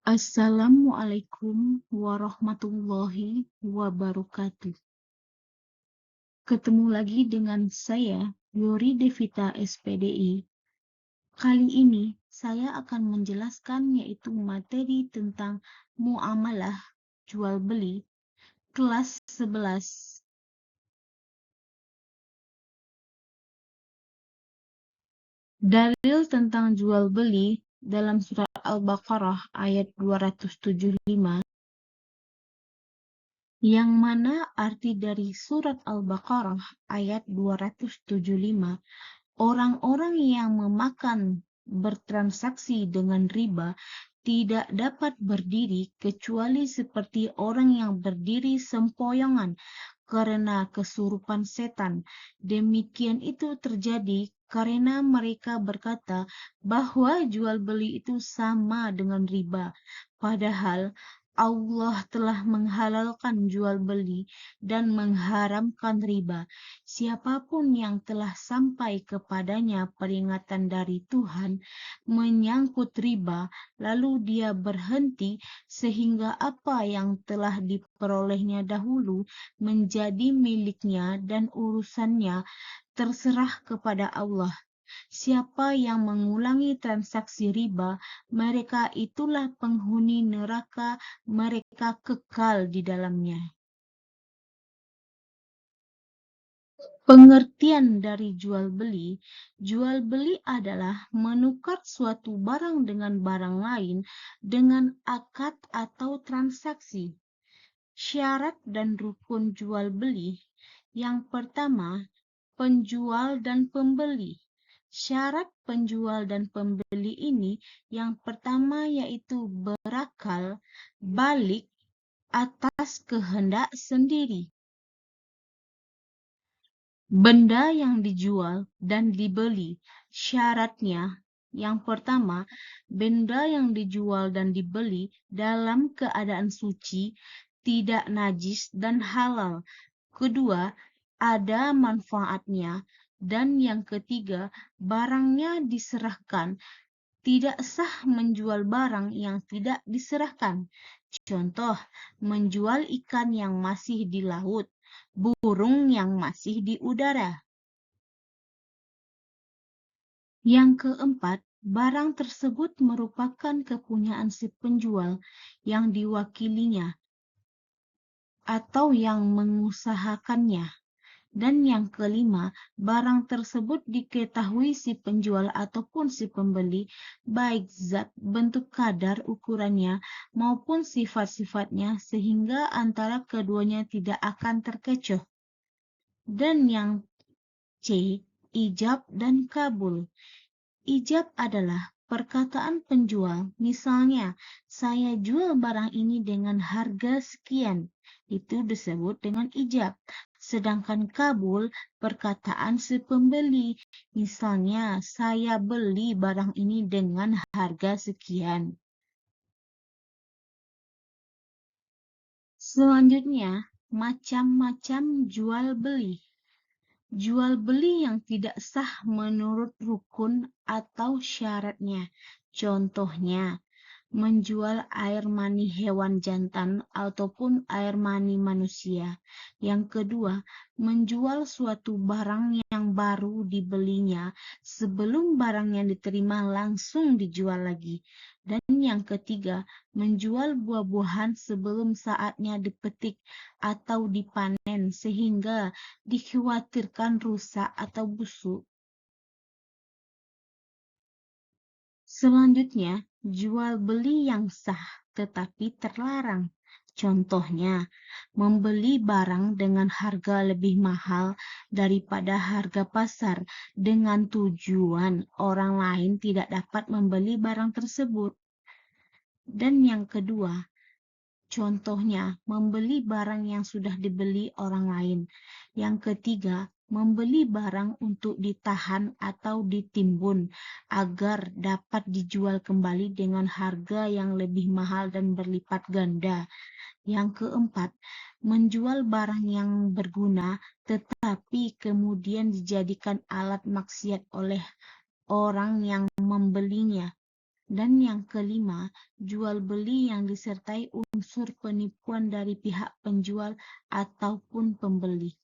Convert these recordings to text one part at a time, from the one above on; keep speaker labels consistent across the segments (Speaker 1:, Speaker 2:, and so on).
Speaker 1: Assalamualaikum warahmatullahi wabarakatuh. Ketemu lagi dengan saya, Yori Devita SPDI. Kali ini saya akan menjelaskan yaitu materi tentang muamalah jual beli kelas 11. Dalil tentang jual beli dalam surat Al-Baqarah ayat 275, yang mana arti dari surat Al-Baqarah ayat 275, orang-orang yang memakan bertransaksi dengan riba tidak dapat berdiri kecuali seperti orang yang berdiri sempoyongan karena kesurupan setan. Demikian itu terjadi karena mereka berkata bahwa jual beli itu sama dengan riba. Padahal Allah telah menghalalkan jual beli dan mengharamkan riba. Siapapun yang telah sampai kepadanya peringatan dari Tuhan menyangkut riba, lalu dia berhenti sehingga apa yang telah diperolehnya dahulu menjadi miliknya dan urusannya terserah kepada Allah. Siapa yang mengulangi transaksi riba, mereka itulah penghuni neraka, mereka kekal di dalamnya. Pengertian dari jual beli adalah menukar suatu barang dengan barang lain dengan akad atau transaksi. Syarat dan rukun jual beli. Yang pertama, penjual dan pembeli. Syarat penjual dan pembeli ini yang pertama yaitu berakal balik atas kehendak sendiri. Benda yang dijual dan dibeli. Syaratnya yang pertama, benda yang dijual dan dibeli dalam keadaan suci, tidak najis dan halal. Kedua, ada manfaatnya. Dan yang ketiga, barangnya diserahkan. Tidak sah menjual barang yang tidak diserahkan. Contoh, menjual ikan yang masih di laut, burung yang masih di udara. Yang keempat, barang tersebut merupakan kepunyaan si penjual yang diwakilinya atau yang mengusahakannya. Dan yang kelima, barang tersebut diketahui si penjual ataupun si pembeli, baik zat, bentuk kadar ukurannya, maupun sifat-sifatnya, sehingga antara keduanya tidak akan terkecoh. Dan yang C, ijab dan kabul. Ijab adalah perkataan penjual, misalnya, saya jual barang ini dengan harga sekian. Itu disebut dengan ijab. Sedangkan kabul, perkataan si pembeli, misalnya, saya beli barang ini dengan harga sekian. Selanjutnya, macam-macam jual beli. Jual beli yang tidak sah menurut rukun atau syaratnya. Contohnya, menjual air mani hewan jantan ataupun air mani manusia. Yang kedua, menjual suatu barang yang baru dibelinya sebelum barang yang diterima langsung dijual lagi. Dan yang ketiga, menjual buah-buahan sebelum saatnya dipetik atau dipanen sehingga dikhawatirkan rusak atau busuk. Selanjutnya, jual beli yang sah tetapi terlarang. Contohnya, membeli barang dengan harga lebih mahal daripada harga pasar dengan tujuan orang lain tidak dapat membeli barang tersebut. Dan yang kedua, contohnya, membeli barang yang sudah dibeli orang lain. Yang ketiga, membeli barang untuk ditahan atau ditimbun agar dapat dijual kembali dengan harga yang lebih mahal dan berlipat ganda. Yang keempat, menjual barang yang berguna tetapi kemudian dijadikan alat maksiat oleh orang yang membelinya. Dan yang kelima, jual beli yang disertai unsur penipuan dari pihak penjual ataupun pembeli.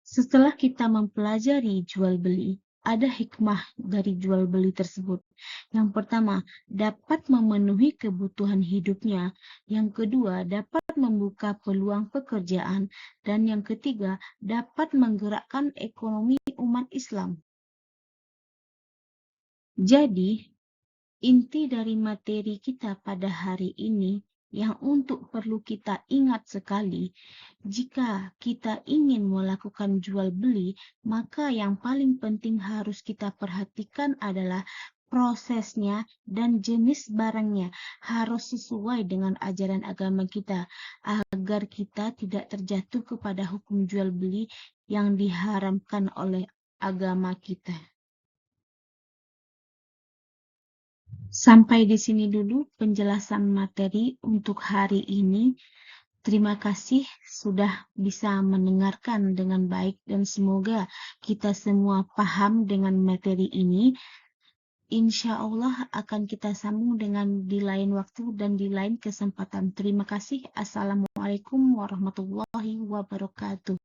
Speaker 1: Setelah kita mempelajari jual beli, ada hikmah dari jual beli tersebut. Yang pertama, dapat memenuhi kebutuhan hidupnya. Yang kedua, dapat membuka peluang pekerjaan. Dan yang ketiga, dapat menggerakkan ekonomi umat Islam. Jadi, inti dari materi kita pada hari ini yang perlu kita ingat sekali, jika kita ingin melakukan jual beli, maka yang paling penting harus kita perhatikan adalah prosesnya dan jenis barangnya harus sesuai dengan ajaran agama kita agar kita tidak terjatuh kepada hukum jual beli yang diharamkan oleh agama kita. Sampai di sini dulu penjelasan materi untuk hari ini. Terima kasih sudah bisa mendengarkan dengan baik dan semoga kita semua paham dengan materi ini. Insya Allah akan kita sambung dengan di lain waktu dan di lain kesempatan. Terima kasih. Assalamualaikum warahmatullahi wabarakatuh.